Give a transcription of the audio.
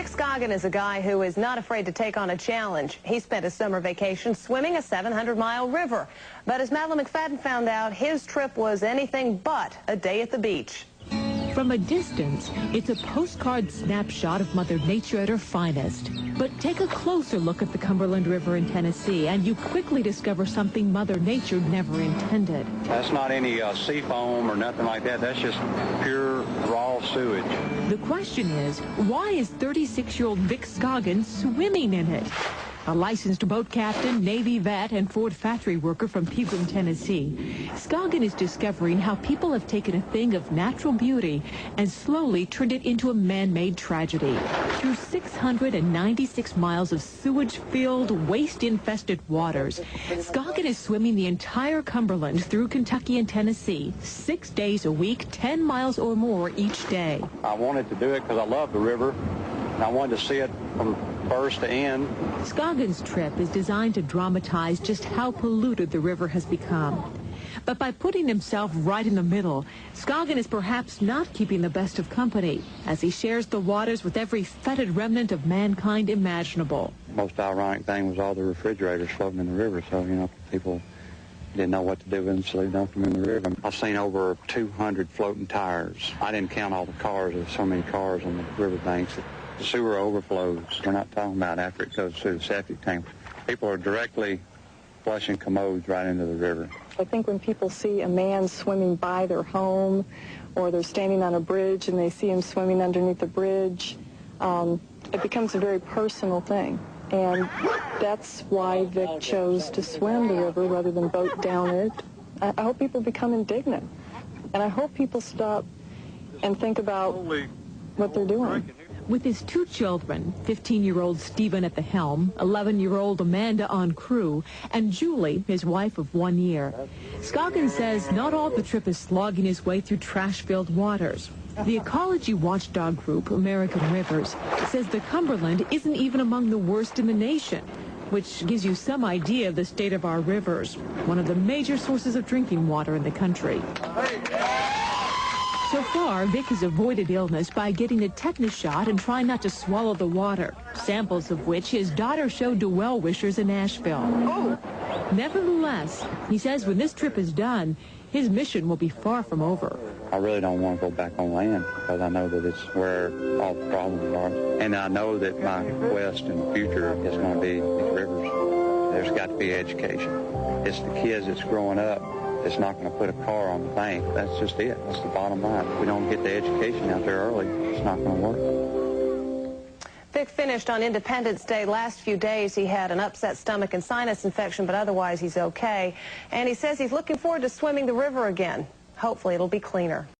Vic Scoggin is a guy who is not afraid to take on a challenge. He spent his summer vacation swimming a 700-mile river. But as Madeline McFadden found out, his trip was anything but a day at the beach. From a distance, it's a postcard snapshot of Mother Nature at her finest. But take a closer look at the Cumberland River in Tennessee, and you quickly discover something Mother Nature never intended. That's not any sea foam or nothing like that. That's just pure raw sewage. The question is, why is 36-year-old Vic Scoggin swimming in it? A licensed boat captain, Navy vet, and Ford factory worker from Pegram, Tennessee, Scoggin is discovering how people have taken a thing of natural beauty and slowly turned it into a man-made tragedy. Through 696 miles of sewage-filled, waste-infested waters, Scoggin is swimming the entire Cumberland through Kentucky and Tennessee, 6 days a week, 10 miles or more each day. I wanted to do it because I love the river, and I wanted to see it from first to end. Scoggin's trip is designed to dramatize just how polluted the river has become. But by putting himself right in the middle, Scoggin is perhaps not keeping the best of company as he shares the waters with every fetid remnant of mankind imaginable. Most ironic thing was all the refrigerators floating in the river, so, people didn't know what to do with them, so they dumped them in the river. I've seen over 200 floating tires. I didn't count all the cars. There's so many cars on the riverbanks. The sewer overflows. We're not talking about after it goes through the septic tank. People are directly flushing commodes right into the river. I think when people see a man swimming by their home, or they're standing on a bridge and they see him swimming underneath the bridge, it becomes a very personal thing. And that's why Vic chose to swim the river rather than boat down it. I hope people become indignant. And I hope people stop and think about what they're doing. With his two children, 15-year-old Stephen at the helm, 11-year-old Amanda on crew, and Julie, his wife of 1 year, Scoggin says not all the trip is slogging his way through trash-filled waters. The ecology watchdog group, American Rivers, says the Cumberland isn't even among the worst in the nation, which gives you some idea of the state of our rivers, one of the major sources of drinking water in the country. So far, Vic has avoided illness by getting a tetanus shot and trying not to swallow the water, samples of which his daughter showed to well-wishers in Nashville. Nevertheless, he says when this trip is done, his mission will be far from over. I really don't want to go back on land because I know that it's where all the problems are. And I know that my quest in the future is going to be these rivers. There's got to be education. It's the kids that's growing up. It's not going to put a car on the bank. That's just it. That's the bottom line. If we don't get the education out there early, it's not going to work. Vic finished on Independence Day. Last few days he had an upset stomach and sinus infection, but otherwise he's okay. And he says he's looking forward to swimming the river again. Hopefully it'll be cleaner.